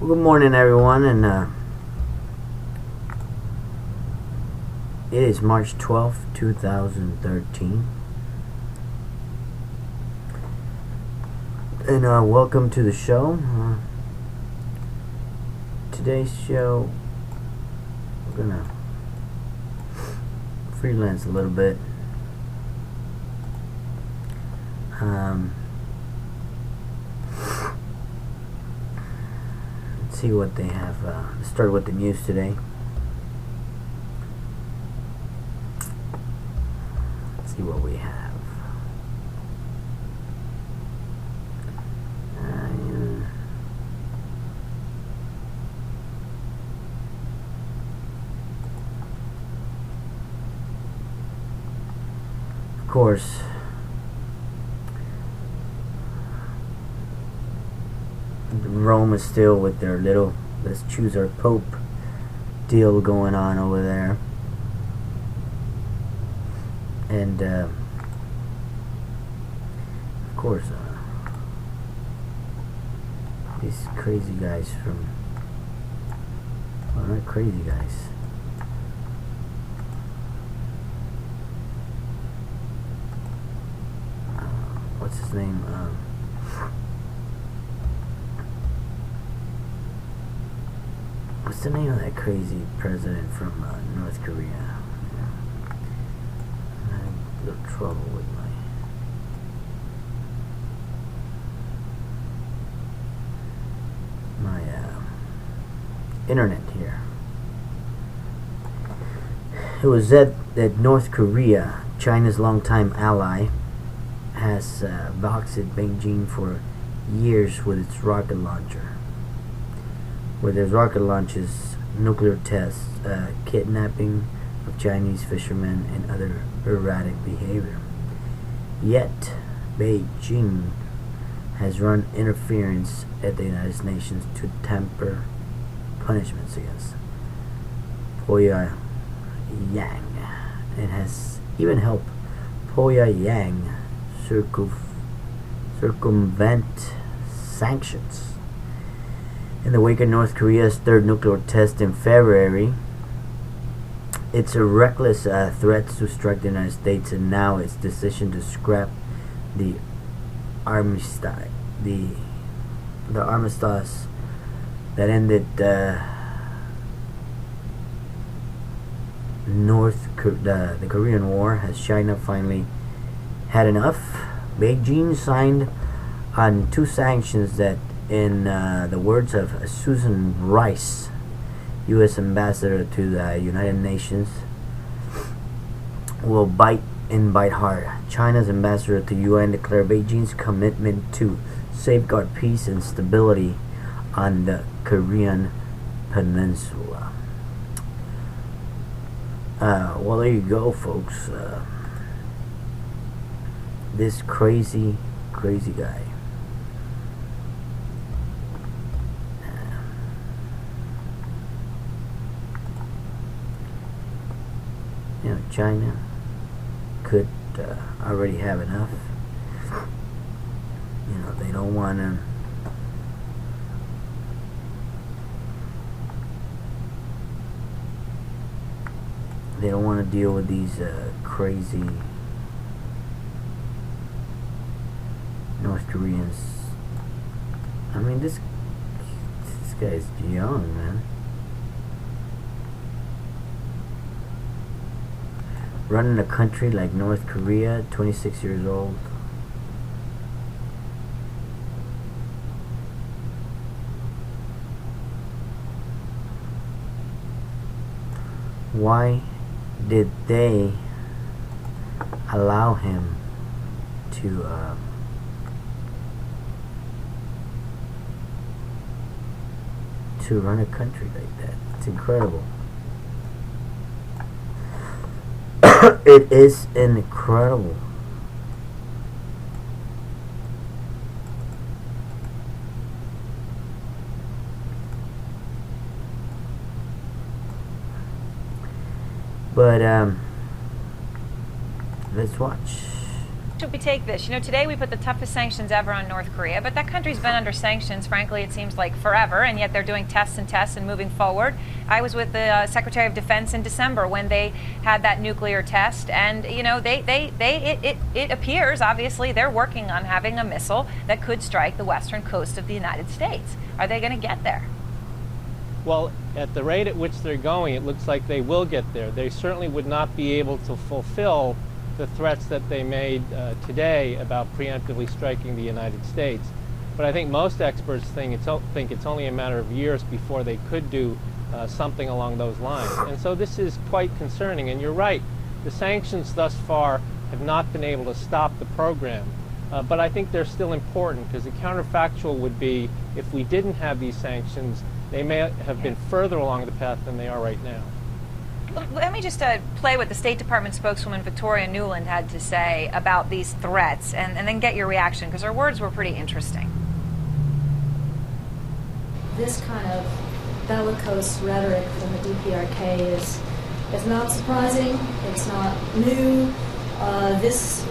Well, good morning, everyone, and it is March 12th, 2013, and welcome to the show. Today's show, we're gonna freelance a little bit. Let's see what they have. Let's start with the news today. Let's see what we have. Of course, Rome is still with their little "let's choose our pope" deal going on over there, and of course, these crazy guys from, well, not crazy guys. What's his name? What's the name of that crazy president from North Korea? I'm having a little trouble with my internet here. It was said that North Korea, China's longtime ally, has boxed Beijing for years with its rocket launcher. With its rocket launches, nuclear tests, kidnapping of Chinese fishermen, and other erratic behavior. Yet, Beijing has run interference at the United Nations to temper punishments against Pyongyang, and has even helped Pyongyang circumvent sanctions. In the wake of North Korea's third nuclear test in February, its reckless threats to strike the United States, and now its decision to scrap the armistice, the armistice that ended the Korean War, has China finally had enough? Beijing signed on two sanctions that, in the words of Susan Rice, U.S. Ambassador to the United Nations, will bite hard. China's ambassador to UN declared Beijing's commitment to safeguard peace and stability on the Korean Peninsula. Well, there you go, folks. This crazy guy. China could already have enough. They don't want to. They don't want to deal with these crazy North Koreans. I mean, this guy's young, man. Running a country like North Korea, 26 years old. Why did they allow him to run a country like that? It's incredible. It is incredible. But let's watch. should we take this? You know, today we put the toughest sanctions ever on North Korea, but that country's been under sanctions, frankly, it seems like forever, and yet they're doing tests and tests and moving forward. I was with the Secretary of Defense in December when they had that nuclear test, and, you know, it appears, obviously, they're working on having a missile that could strike the western coast of the United States. Are they going to get there? Well, at the rate at which they're going, it looks like they will get there. They certainly would not be able to fulfill the threats that they made today about preemptively striking the United States. But I think most experts think it's only a matter of years before they could do something along those lines. And so this is quite concerning. And you're right, the sanctions thus far have not been able to stop the program. But I think they're still important, because the counterfactual would be, if we didn't have these sanctions, they may have been further along the path than they are right now. Let me just play what the State Department spokeswoman Victoria Nuland had to say about these threats, and then get your reaction, because her words were pretty interesting. This kind of bellicose rhetoric from the DPRK is not surprising. It's not new. This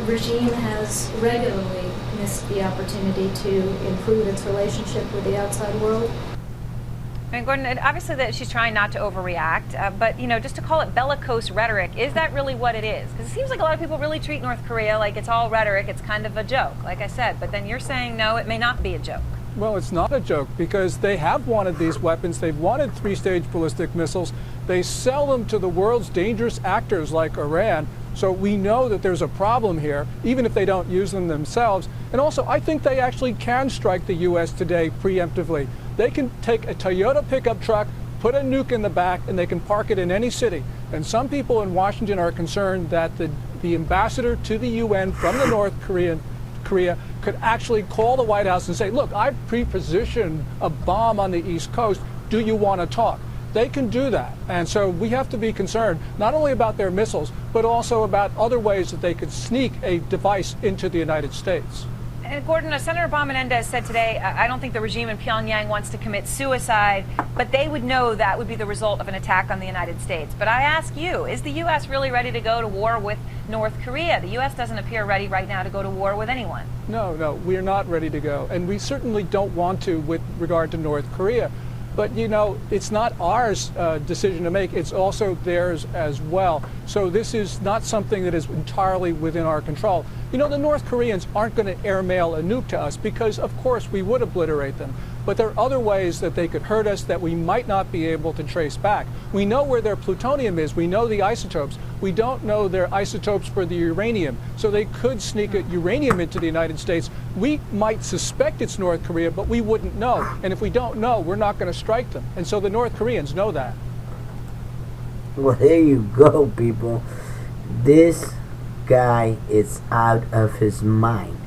regime has regularly missed the opportunity to improve its relationship with the outside world. I mean, Gordon, obviously that she's trying not to overreact, but, you know, just to call it bellicose rhetoric, is that really what it is? Because it seems like a lot of people really treat North Korea like it's all rhetoric, it's kind of a joke, like I said, but then you're saying, no, it may not be a joke. Well, it's not a joke, because they have wanted these weapons. They've wanted three-stage ballistic missiles. They sell them to the world's dangerous actors like Iran. So we know that there's a problem here, even if they don't use them themselves. And also, I think they actually can strike the U.S. today preemptively. They can take a Toyota pickup truck, put a nuke in the back, and they can park it in any city. And some people in Washington are concerned that the ambassador to the UN from the North Korea could actually call the White House and say, look, I've pre-positioned a bomb on the East Coast. Do you want to talk? They can do that. And so we have to be concerned not only about their missiles, but also about other ways that they could sneak a device into the United States. And Gordon, Senator Menendez said today, I don't think the regime in Pyongyang wants to commit suicide, but they would know that would be the result of an attack on the United States. But I ask you, is the U.S. really ready to go to war with North Korea? The U.S. doesn't appear ready right now to go to war with anyone. No, we're not ready to go. And we certainly don't want to with regard to North Korea. But, you know, it's not our decision to make. It's also theirs as well. So this is not something that is entirely within our control. You know, the North Koreans aren't going to airmail a nuke to us because, of course, we would obliterate them. But there are other ways that they could hurt us that we might not be able to trace back. We know where their plutonium is. We know the isotopes. We don't know their isotopes for the uranium. So they could sneak uranium into the United States. We might suspect it's North Korea, but we wouldn't know. And if we don't know, we're not going to strike them. And so the North Koreans know that. Well, there you go, people. This guy is out of his mind.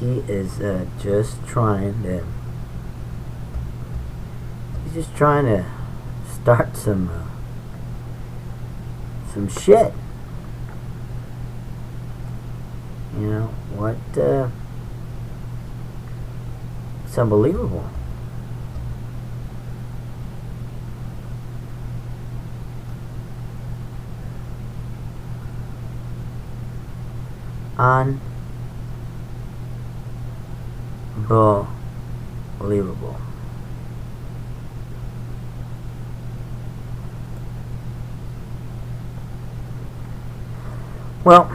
He is just trying to start some shit. You know what? It's unbelievable. Unbelievable. Well,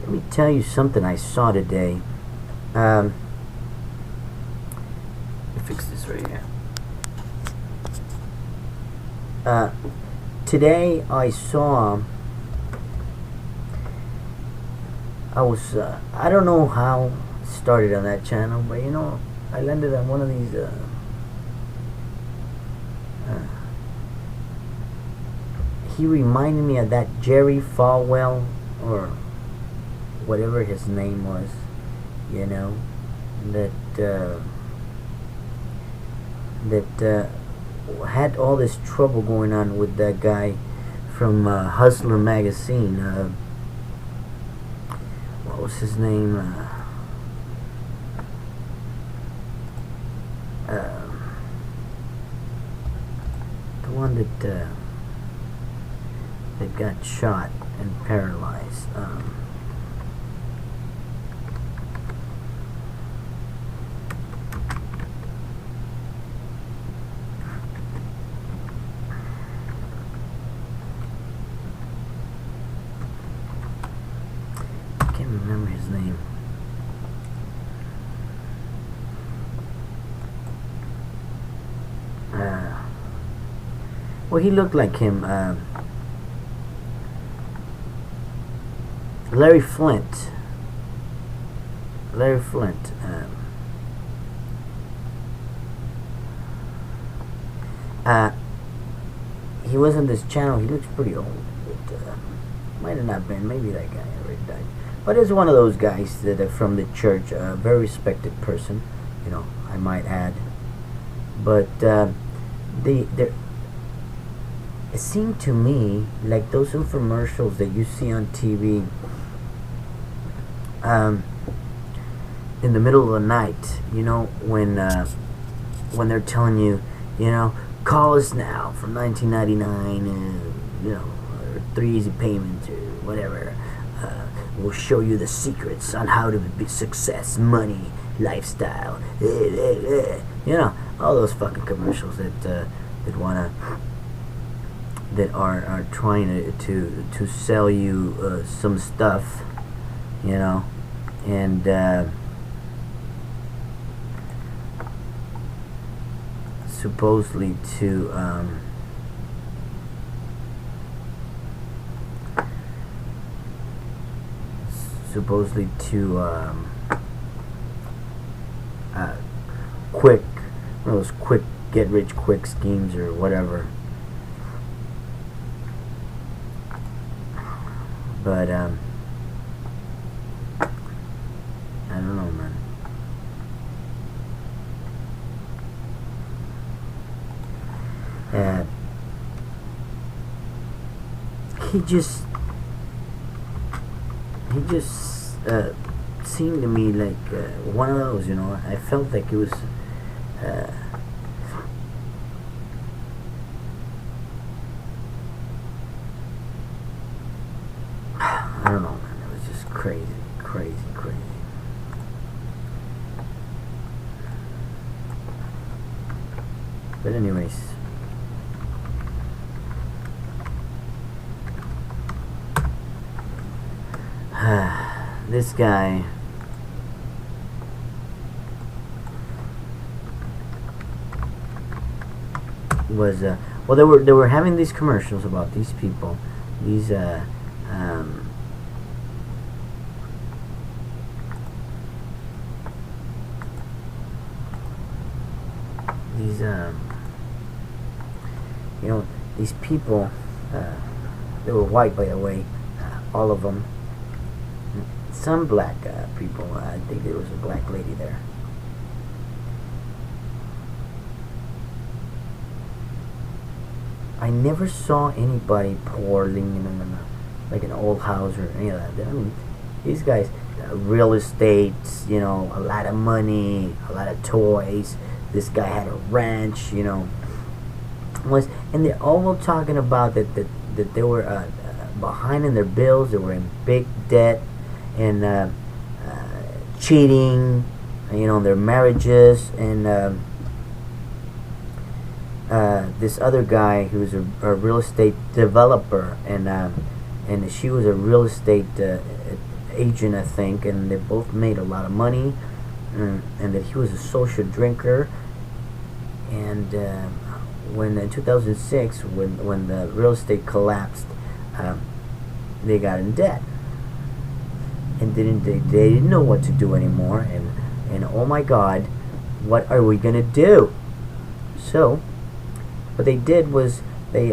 let me tell you something I saw today. Let me fix this right here. Today I saw. I don't know how it started on that channel, but you know, I landed on one of these he reminded me of that Jerry Falwell, or whatever his name was, you know, that had all this trouble going on with that guy from Hustler magazine. What was his name? The one that got shot. and paralyzed. I can't remember his name. Well, he looked like him. Larry Flint. Larry Flint. He was on this channel. He looks pretty old. But, might have not been. Maybe that guy already died. But it's one of those guys that are from the church. A very respected person, you know, I might add. But it seemed to me like those infomercials that you see on TV in the middle of the night, you know, when they're telling you, you know, call us now for $19.99 and, you know, or 3 easy payments or whatever. We'll show you the secrets on how to be success, money, lifestyle. You know, all those fucking commercials that are trying to sell you some stuff, you know, and supposedly to quick, one of those quick get rich quick schemes or whatever. But I don't know, man. He just seemed to me like one of those, you know. I felt like it was I don't know, man. It was just crazy. But anyways, this guy was well, they were having these commercials about these people, these you know, these people, they were white, by the way, all of them. Some black people. I think there was a black lady there. I never saw anybody pouring in like an old house or any of that. I mean, these guys, real estate, you know, a lot of money, a lot of toys. This guy had a ranch, you know. And they're all talking about that they were behind in their bills. They were in big debt and cheating, you know, in their marriages. And this other guy who was a real estate developer, and she was a real estate agent, I think, and they both made a lot of money, and that he was a social drinker. And when in 2006, when the real estate collapsed, they got in debt, and they didn't know what to do anymore. And oh my God, what are we gonna do? So what they did was he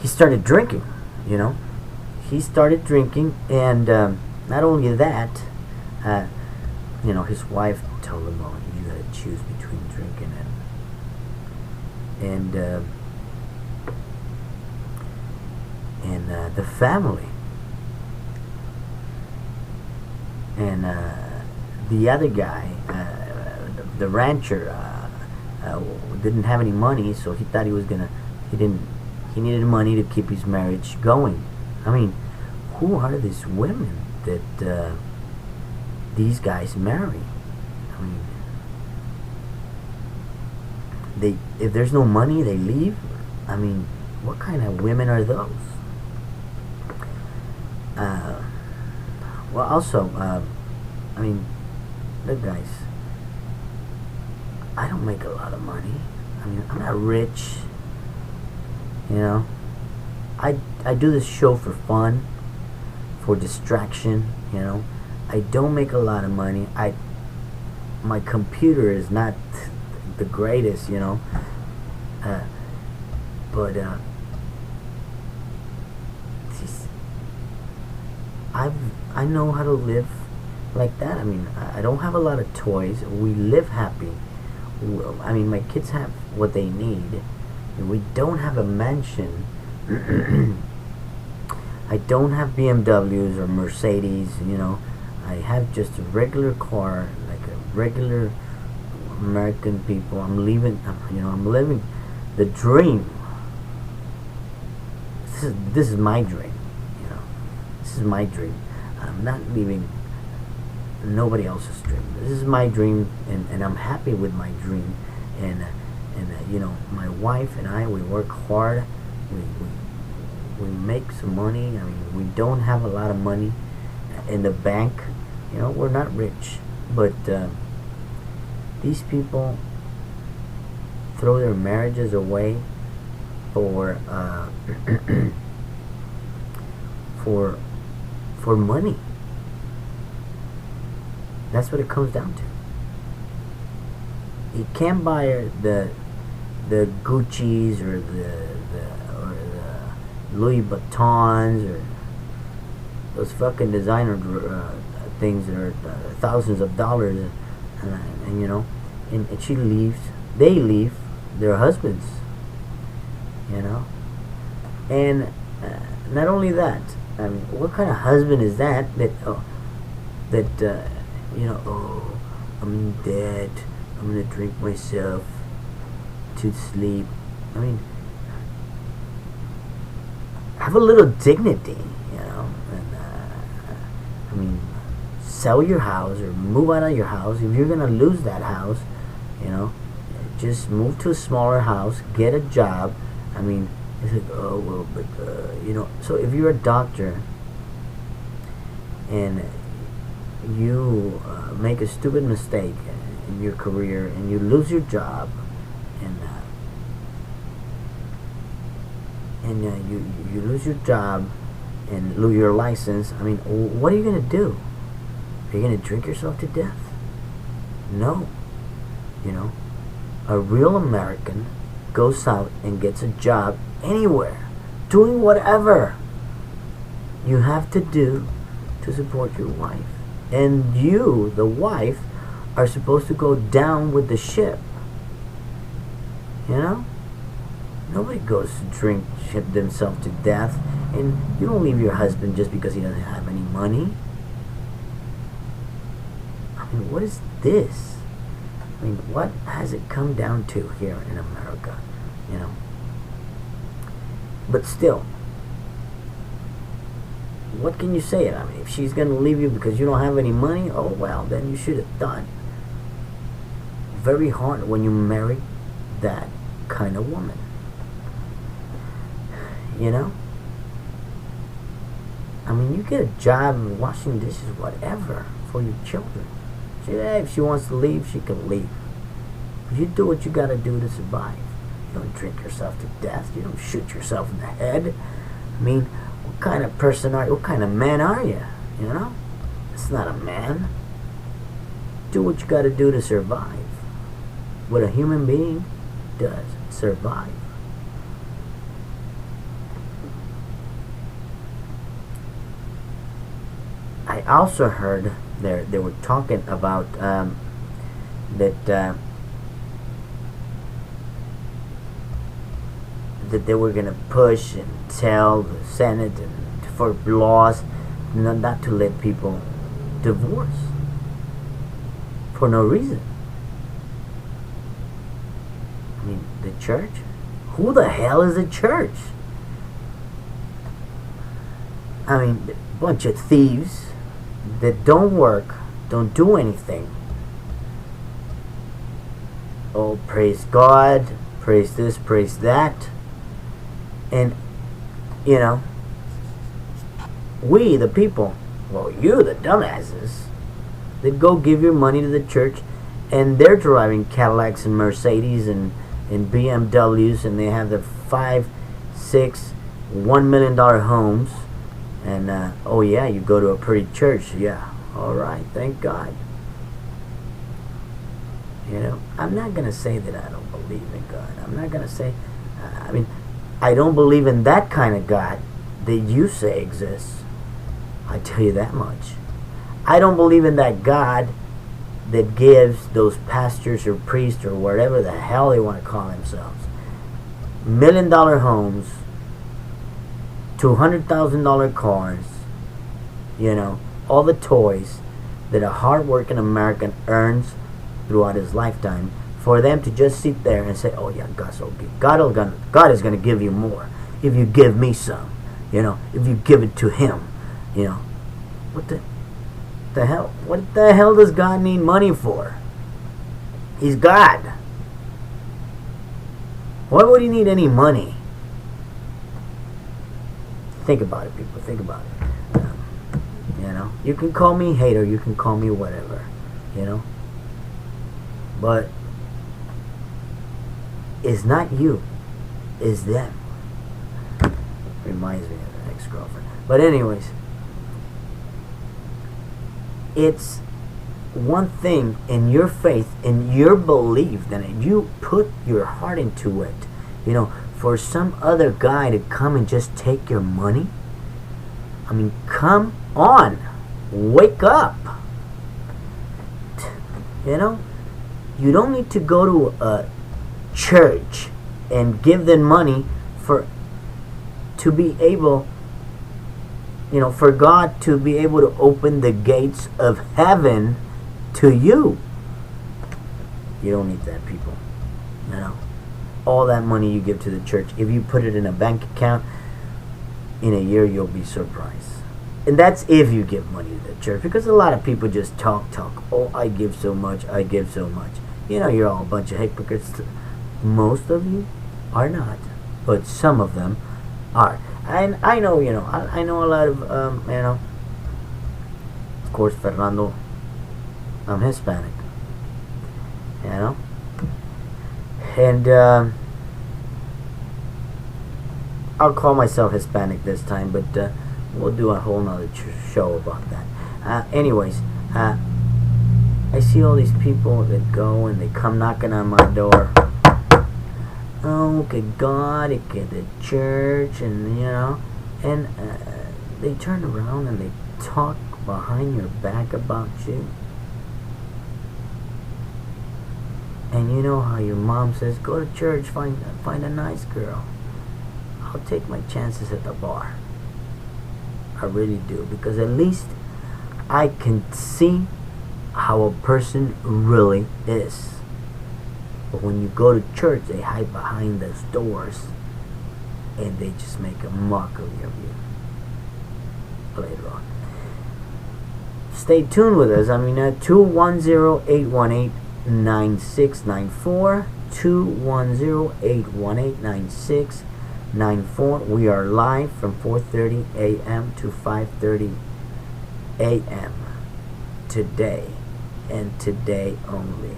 started drinking. You know, he started drinking, and not only that, you know, his wife told him, "Oh, you gotta choose between drinking and the family." And the other guy, the rancher, didn't have any money, so he thought he was gonna. He didn't he needed money to keep his marriage going. I mean, who are these women that these guys marry? I mean, if there's no money, they leave. I mean, what kind of women are those? Well, also, I mean, look, guys, I don't make a lot of money. I mean, I'm not rich. You know, I do this show for fun, for distraction. You know, I don't make a lot of money. My computer is not the greatest. You know, but I know how to live like that. I mean, I don't have a lot of toys. We live happy. I mean, my kids have what they need. We don't have a mansion. I don't have BMWs or Mercedes, you know. I have just a regular car, like a regular American people. I'm living the dream. This is my dream, you know. This is my dream. I'm not living nobody else's dream. This is my dream, and I'm happy with my dream. And you know, my wife and I, we work hard. We make some money. I mean, we don't have a lot of money in the bank. You know, we're not rich, but these people throw their marriages away for for money. That's what it comes down to. You can't buy the Gucci's or the Louis Vuittons or those fucking designer things that are thousands of dollars, and you know, and she leaves. They leave their husbands, you know, and not only that. I mean, what kind of husband is that? You know, oh, I'm in debt. I'm gonna drink myself to sleep. I mean, have a little dignity, you know. And I mean, sell your house or move out of your house. If you're gonna lose that house, you know, just move to a smaller house, get a job. I mean, it's like, oh well, but you know. So if you're a doctor and you make a stupid mistake in your career and you lose your job, and you lose your job and lose your license, I mean, what are you gonna do? Are you gonna drink yourself to death? No. You know, a real American goes out and gets a job anywhere, doing whatever you have to do to support your wife. And you, the wife, are supposed to go down with the ship. You know? Nobody goes to drink, ship themselves to death. And you don't leave your husband just because he doesn't have any money. I mean, what is this? I mean, what has it come down to here in America? You know? But still, what can you say? I mean, if she's going to leave you because you don't have any money, oh well, then you should have thought very hard when you marry that kind of woman. You know? I mean, you get a job washing dishes, whatever, for your children. If she wants to leave, she can leave. But you do what you got to do to survive. You don't drink yourself to death. You don't shoot yourself in the head. I mean, what kind of person are you? What kind of man are you? You know? It's not a man. Do what you got to do to survive. What a human being does. Survive. I also heard they were talking about that they were going to push and tell the Senate and for laws not to let people divorce for no reason. I mean, the church? Who the hell is the church? I mean, a bunch of thieves that don't work, don't do anything. Oh, praise God, praise this, praise that. And, you know, we, the people, well, you, the dumbasses, that go give your money to the church, and they're driving Cadillacs and Mercedes and BMWs, and they have the 5, 6, $1 million homes. And, oh yeah, you go to a pretty church. Yeah, alright, thank God. You know, I'm not going to say that I don't believe in God. I'm not going to say, I mean, I don't believe in that kind of God that you say exists. I tell you that much. I don't believe in that God that gives those pastors or priests or whatever the hell they want to call themselves $1 million homes, $200,000 cars, you know, all the toys that a hard-working American earns throughout his lifetime, for them to just sit there and say, "Oh yeah, God's okay. God is gonna give you more if you give me some, you know, if you give it to Him, you know." What the hell? What the hell does God need money for? He's God. Why would He need any money? Think about it, people. Think about it. You know, you can call me hater. You can call me whatever. You know. But it's not you, it's them. Reminds me of an ex-girlfriend. But anyways, it's one thing in your faith, in your belief, that you put your heart into it. You know, for some other guy to come and just take your money, I mean, come on, wake up. You know, you don't need to go to a church and give them money to be able, you know, for God to be able to open the gates of heaven to you. You don't need that, people. You know, all that money you give to the church, if you put it in a bank account, in a year you'll be surprised. And that's if you give money to the church, because a lot of people just talk. Oh, I give so much, I give so much. You know, you're all a bunch of hypocrites. Most of you are not, but some of them are. And I know, you know, I know a lot of, you know, of course, Fernando, I'm Hispanic, you know, and I'll call myself Hispanic this time, but we'll do a whole nother show about that. Anyways, I see all these people that go and they come knocking on my door. Oh, que God, que the church, and you know, and they turn around and they talk behind your back about you. And you know how your mom says, "Go to church, find a nice girl." I'll take my chances at the bar. I really do, because at least I can see how a person really is. But when you go to church, they hide behind those doors and they just make a mockery of you later on. Stay tuned with us. I mean, 210-818-9694, 210-818-9694. We are live from 4:30 a.m. to 5:30 a.m. today, and today only.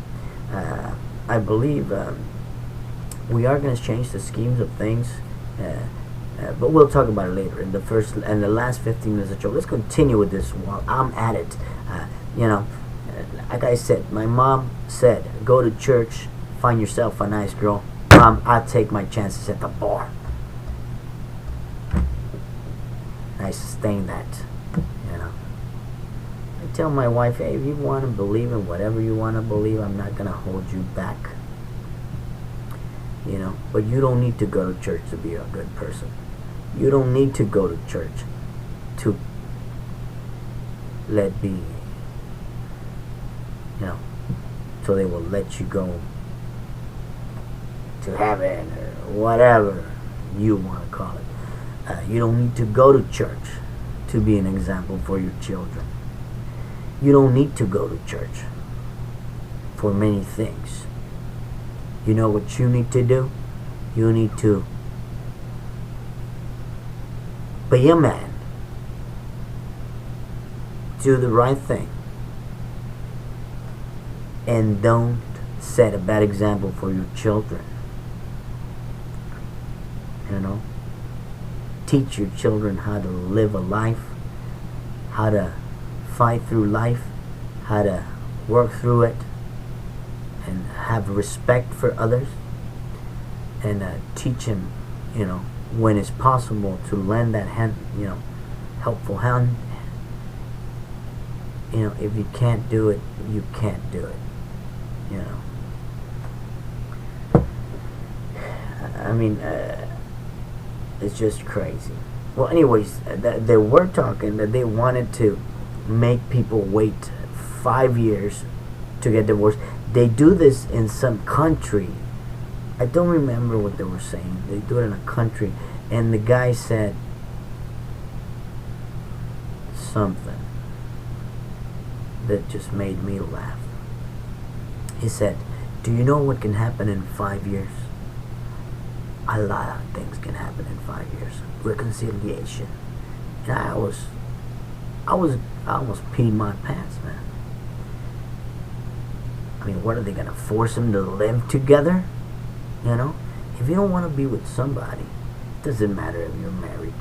I believe we are going to change the schemes of things, but we'll talk about it later. In the last 15 minutes of the show, let's continue with this while I'm at it. You know, like I said, my mom said, "Go to church, find yourself a nice girl." I'll take my chances at the bar. I sustain that. You know, I tell my wife, "Hey, if you want to believe in whatever you want to believe, I'm not going to hold you back. You know, but you don't need to go to church to be a good person. You don't need to go to church to let be, you know, so they will let you go to heaven or whatever you want to call it. You don't need to go to church to be an example for your children. You don't need to go to church for many things. You know what you need to do? You need to be a man. Do the right thing. And don't set a bad example for your children. You know? Teach your children how to live a life, how to fight through life, how to work through it, and have respect for others, and teach them, you know, when it's possible to lend that hand, you know, helpful hand. You know, if you can't do it, you can't do it. You know, I mean, it's just crazy. Well, anyways, they were talking that they wanted to make people wait 5 years to get divorced. They do this in some country. I don't remember what they were saying. They do it in a country, and the guy said something that just made me laugh. He said, "Do you know what can happen in 5 years? A lot of things can happen in 5 years. Reconciliation." And I almost peed my pants, man. I mean, what are they gonna force them to live together? You know, if you don't want to be with somebody, it doesn't matter if you're married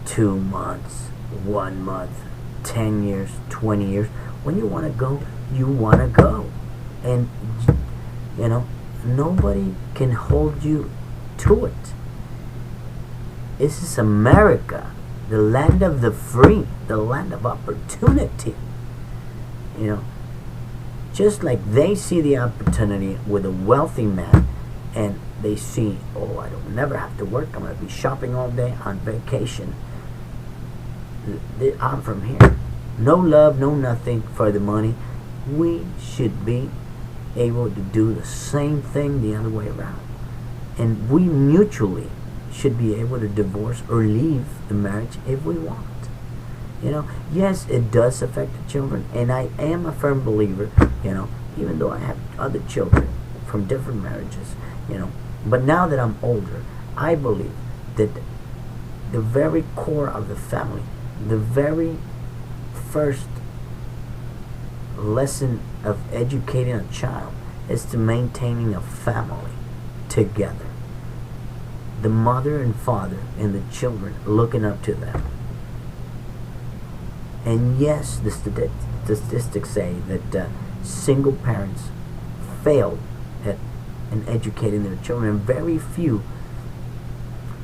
2 months, 1 month, 10 years, 20 years. When you want to go, you want to go. And, you know, nobody can hold you to it. This is America, the land of the free, the land of opportunity. You know, just like they see the opportunity with a wealthy man, and they see, oh, I don't never have to work. I'm going to be shopping all day on vacation. I'm from here. No love, no nothing for the money. We should be able to do the same thing the other way around. And we mutually should be able to divorce or leave the marriage if we want. You know, yes, it does affect the children, and I am a firm believer, you know, even though I have other children from different marriages, you know, but now that I'm older, I believe that the very core of the family, the very first lesson of educating a child is to maintaining a family together. The mother and father and the children looking up to them. And yes, the statistics say that single parents fail in educating their children, and very few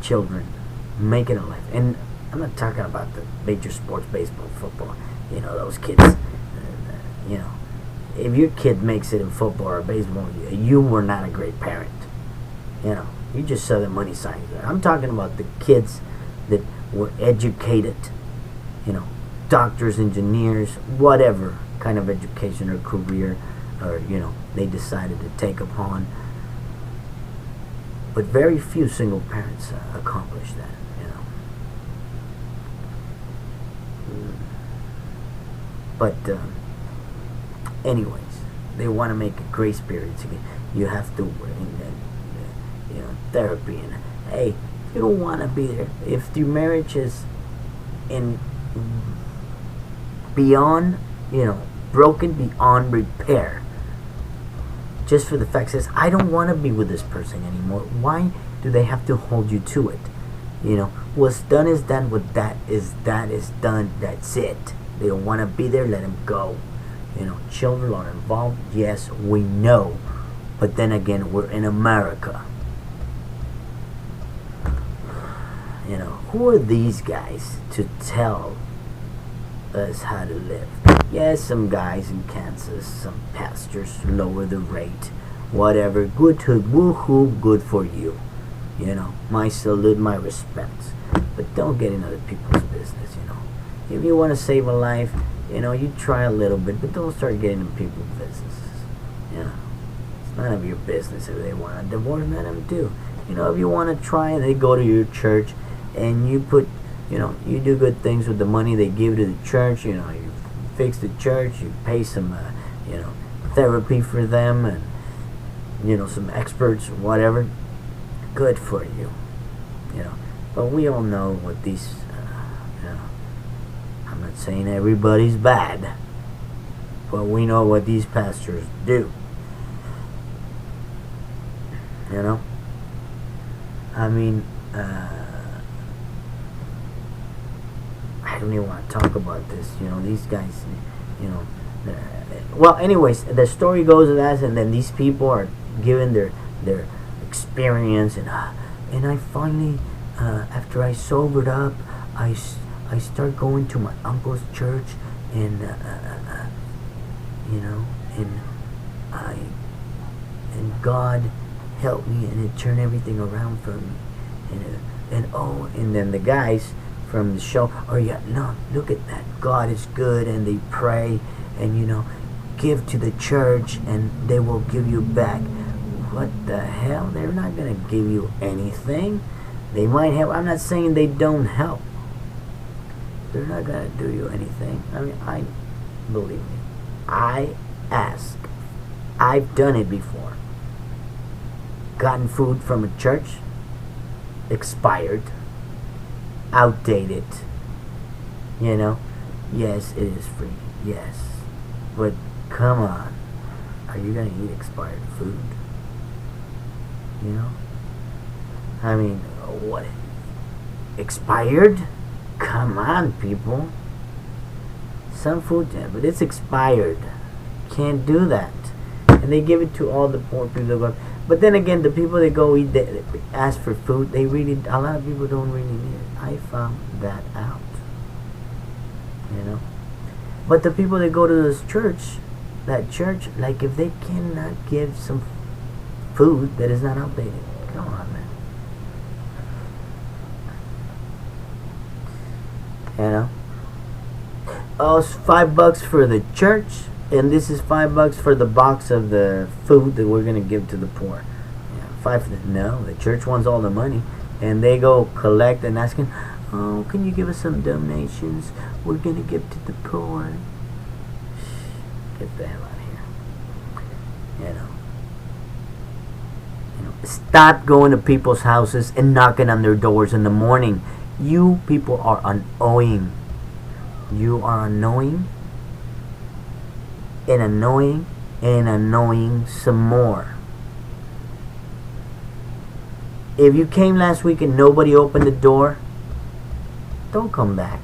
children make it in life. And I'm not talking about the major sports, baseball, football. You know, those kids, you know, if your kid makes it in football or baseball, you were not a great parent. You know, you just saw the money signs there. I'm talking about the kids that were educated, you know, doctors, engineers, whatever kind of education or career, or, you know, they decided to take upon. But very few single parents accomplish that, you know. But anyways, they want to make a grace period. You have to, you know, therapy, and hey, if you don't want to be there, if your marriage is in beyond, you know, broken beyond repair, just for the fact says, I don't want to be with this person anymore. Why do they have to hold you to it? You know, what's done is done. What that is done. That's it. They don't want to be there. Let them go. You know, children are involved. Yes, we know. But then again, we're in America. You know, who are these guys to tell us how to live? Yes, some guys in Kansas, some pastors lower the rate, whatever. Good to woohoo, good for you. You know, my salute, my respects. But don't get in other people's business. You know, if you want to save a life, you know, you try a little bit, but don't start getting in people's businesses. You know, it's none of your business if they want to divorce. Let them do. You know, if you want to try, they go to your church, and you put you do good things with the money they give to the church. You fix the church, you pay some, therapy for them, and some experts, whatever. Good for you, But we all know what these, I'm not saying everybody's bad, but we know what these pastors do. I mean, I don't even want to talk about this. These guys, well, anyways, the story goes as, and then these people are given their experience, and I finally, after I sobered up, I start going to my uncle's church, and and God helped me, and it turned everything around for me, and then the guys from the show, oh yeah, no, look at that, God is good, and they pray, and give to the church, and they will give you back. What the hell? They're not gonna give you anything. They might help. I'm not saying they don't help. They're not gonna do you anything. I mean, believe me, I ask. I've done it before. Gotten food from a church, expired, outdated. Yes, it is free. Yes, but come on, are you gonna eat expired food? I mean, what? Expired? Come on, people. Some food, yeah, but it's expired. Can't do that. And they give it to all the poor people. But then again, the people that go eat, they ask for food, a lot of people don't really need it. I found that out. But the people that go to this church, like if they cannot give some food that is not outdated, come on, man. Oh, it's $5 for the church, and this is $5 for the box of the food that we're gonna give to the poor. $5 for no, the church wants all the money, and they go collect and asking, oh, can you give us some donations? We're gonna give to the poor. Get the hell out of here. Stop going to people's houses and knocking on their doors in the morning. You people are annoying. You are annoying and annoying and annoying some more. If you came last week and nobody opened the door, don't come back.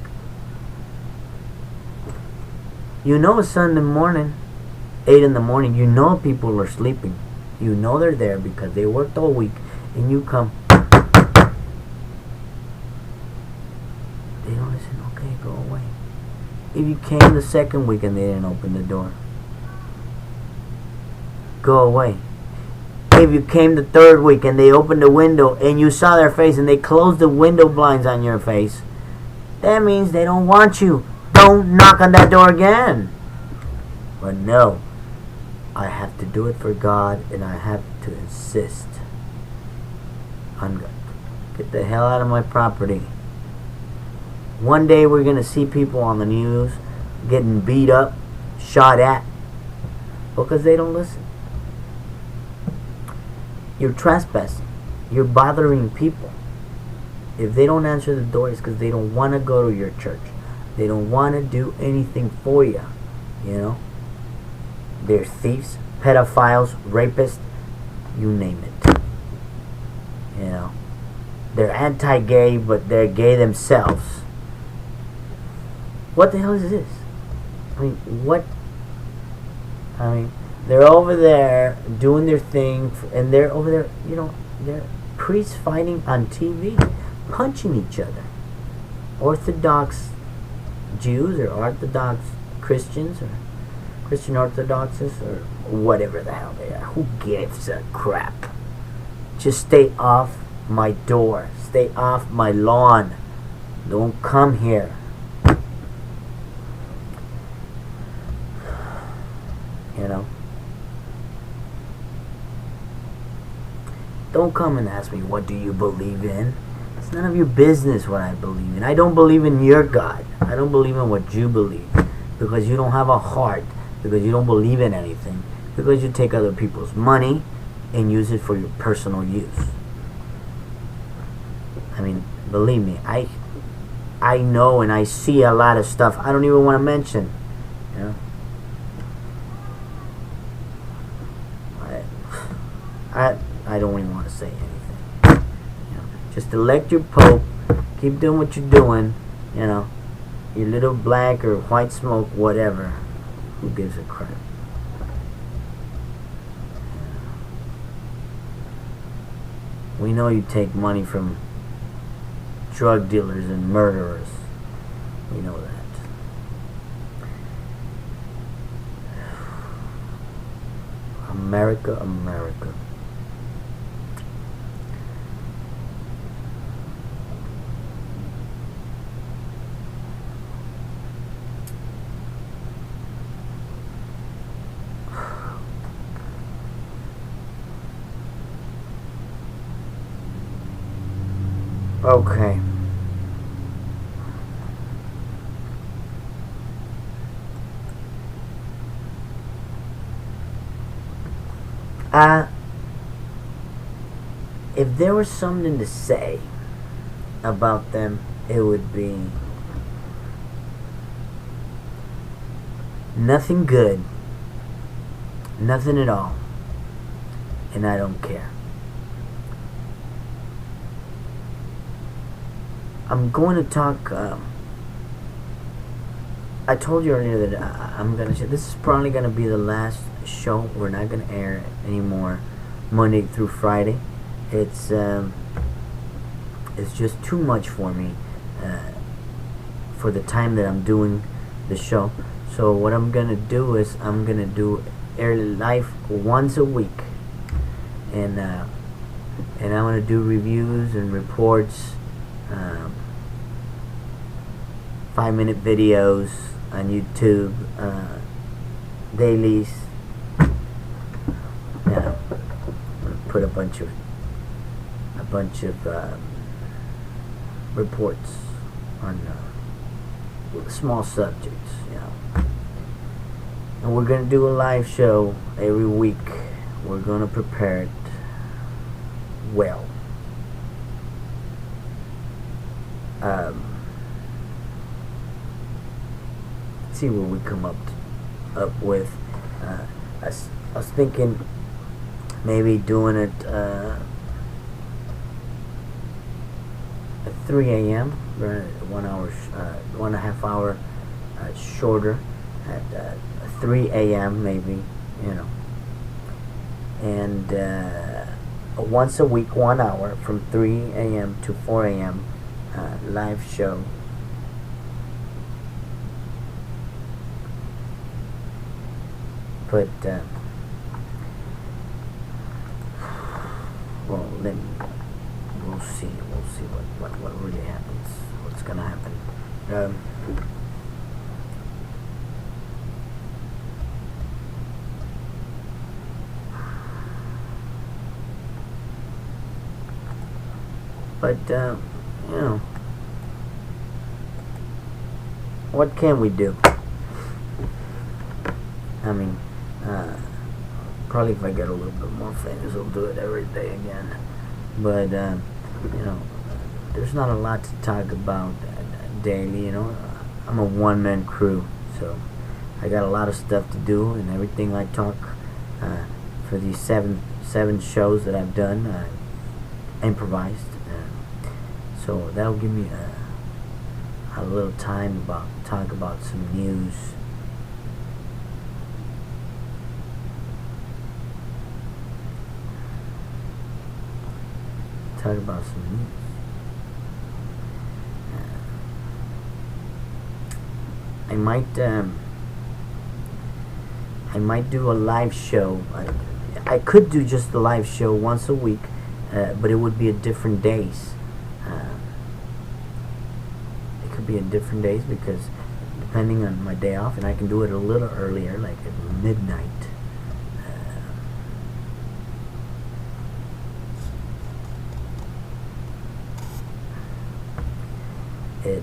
It's Sunday morning, 8 in the morning. People are sleeping. They're there because they worked all week, and you come. They don't listen. Okay, go away. If you came the second week and they didn't open the door, go away. If you came the third week and they opened the window and you saw their face and they closed the window blinds on your face, that means they don't want you. Don't knock on that door again. But no, I have to do it for God, and I have to insist on God. Get the hell out of my property. One day we're going to see people on the news getting beat up, shot at, because they don't listen. You're trespassing. You're bothering people. If they don't answer the door, it's because they don't want to go to your church. They don't want to do anything for you. They're thieves, pedophiles, rapists, you name it. They're anti-gay, but they're gay themselves. What the hell is this? They're over there doing their thing, and they're over there, they're priests fighting on TV, punching each other. Orthodox Jews or Orthodox Christians or Christian Orthodoxes or whatever the hell they are. Who gives a crap? Just stay off my door. Stay off my lawn. Don't come here. Don't come and ask me, what do you believe in? It's none of your business what I believe in. I don't believe in your God. I don't believe in what you believe, because you don't have a heart, because you don't believe in anything, because you take other people's money and use it for your personal use. I mean, believe me, I know and I see a lot of stuff I don't even want to mention. You know, I don't even want to say anything. You know, just elect your pope. Keep doing what you're doing. You know, your little black or white smoke, whatever. Who gives a crap? We know you take money from drug dealers and murderers. We know that. America, America. Okay. If there was something to say about them, it would be nothing good, nothing at all, and I don't care. I'm going to talk. I told you earlier that I'm going to say this is probably going to be the last show. We're not going to air anymore Monday through Friday. It's just too much for me for the time that I'm doing the show. So what I'm going to do is I'm going to do air live once a week, and I'm going to do reviews and reports. 5-minute videos on YouTube, dailies. Yeah, put a bunch of reports on small subjects, you know. And we're gonna do a live show every week. We're gonna prepare it well. See what we come up with. I was thinking maybe doing it at 3 a.m. 1 hour, 1.5 hour shorter at 3 a.m. maybe, you know. And once a week, 1 hour from 3 a.m. to 4 a.m. Live show. But well, then we'll see what really happens. What's gonna happen? But you know, what can we do? I mean, probably if I get a little bit more famous, I'll do it every day again. But you know, there's not a lot to talk about daily. You know, I'm a one-man crew, so I got a lot of stuff to do, and everything I talk for these seven shows that I've done, improvised. So that'll give me a little time about talk about some news. Talk about some news. I might do a live show. I could do just a live show once a week, but it would be at different days. It could be at different days because depending on my day off, and I can do it a little earlier, like at midnight. it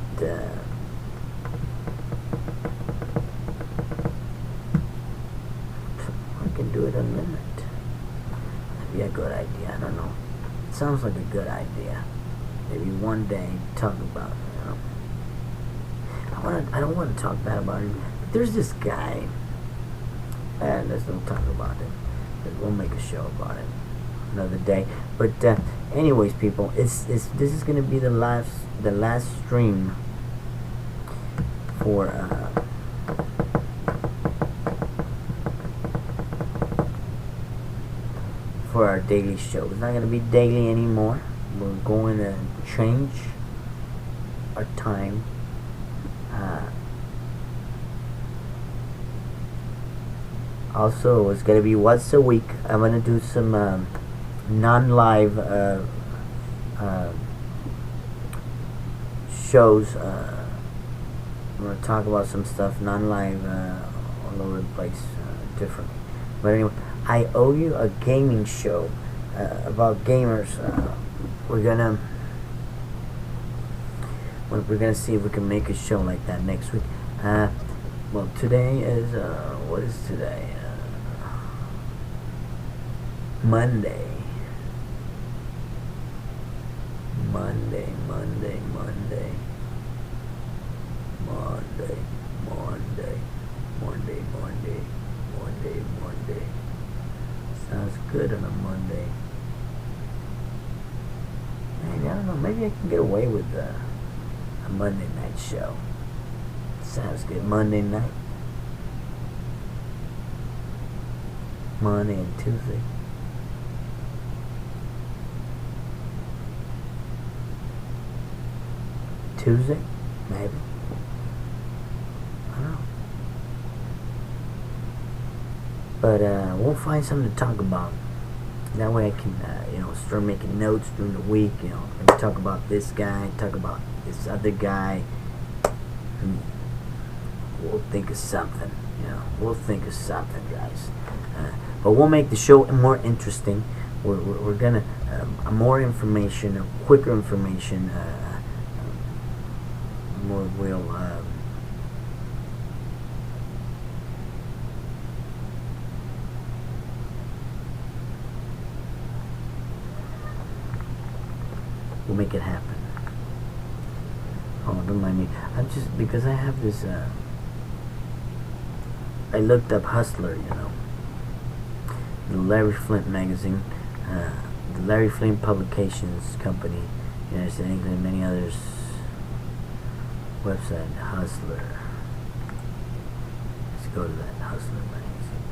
I can do it unlimited. That'd be a good idea. I don't know. It sounds like a good idea. Maybe one day talk about it. I don't want to talk bad about him. But there's this guy, and let's not talk about it. We'll make a show about it another day. But anyways, people, this is gonna be the last stream for our daily show. It's not gonna be daily anymore. We're going to change our time. Also, it's gonna be once a week. I'm gonna do some non-live shows. I'm gonna talk about some stuff non-live all over the place, differently. But anyway, I owe you a gaming show about gamers. We're gonna see if we can make a show like that next week. Well, today is what is today? Monday. Monday. Sounds good on a Monday. Maybe, I don't know, maybe I can get away with a Monday night show. Sounds good. Monday night. Monday and Tuesday. Tuesday? Maybe. I don't know. But we'll find something to talk about. That way I can, start making notes during the week. Maybe talk about this guy, talk about this other guy. And we'll think of something. We'll think of something, guys. But we'll make the show more interesting. We're gonna more information, quicker information. More real. We'll make it happen. Oh, don't mind me. I'm just because I have this. I looked up Hustler, the Larry Flint magazine, the Larry Flint Publications Company, United States, England, and many others. Website Hustler. Let's go to that Hustler magazine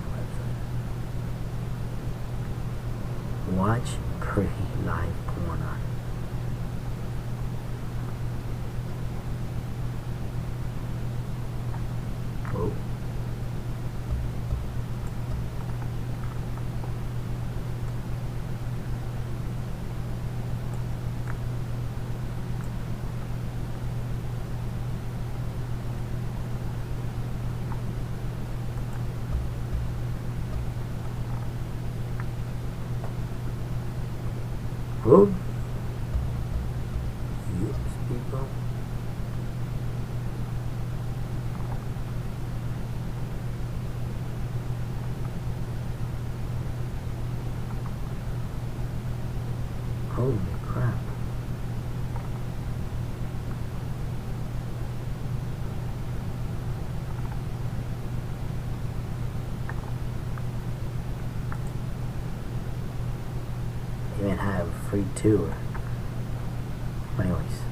website. Watch pretty live porn on. Oh. Good. Yes, people. Holy crap. Even have a free tour. Anyways.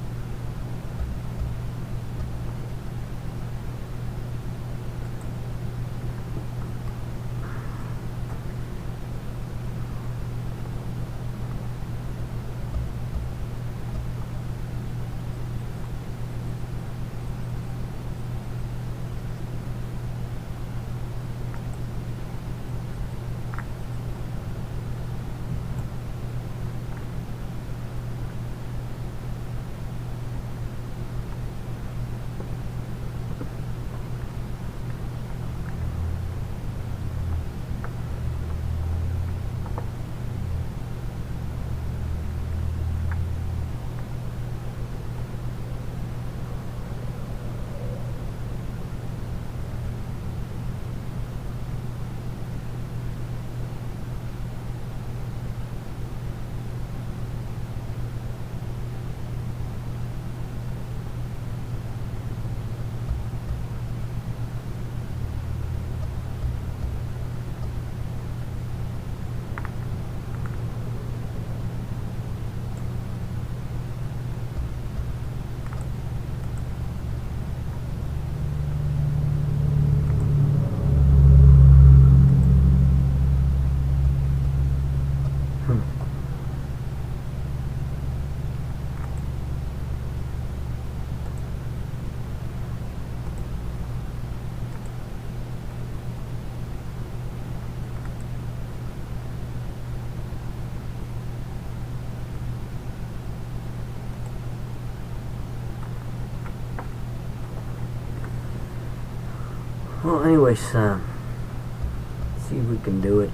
anyways, see if we can do it.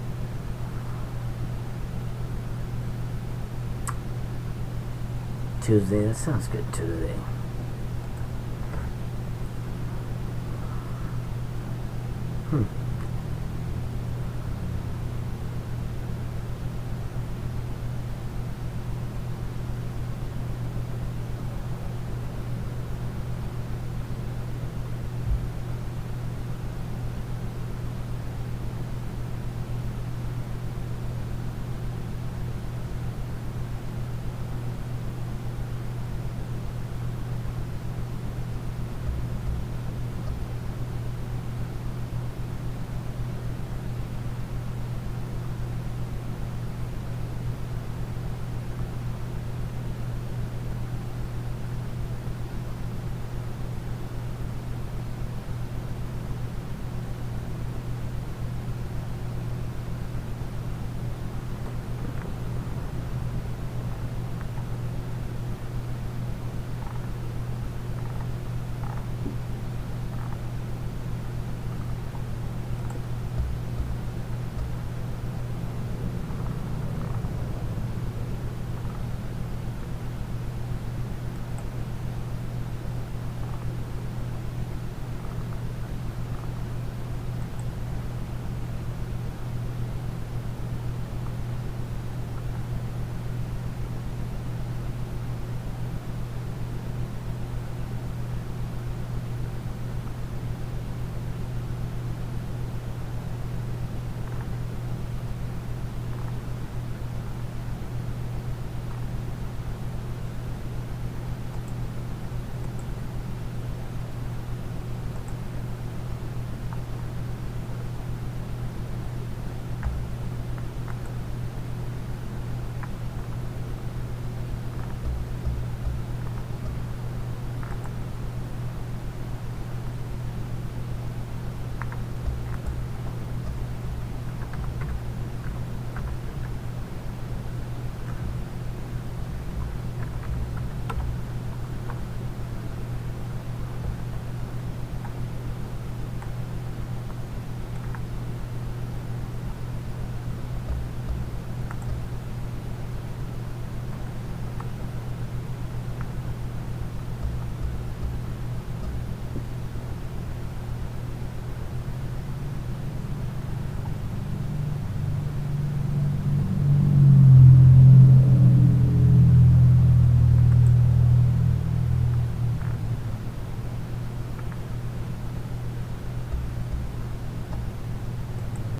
Tuesday, that sounds good, Tuesday.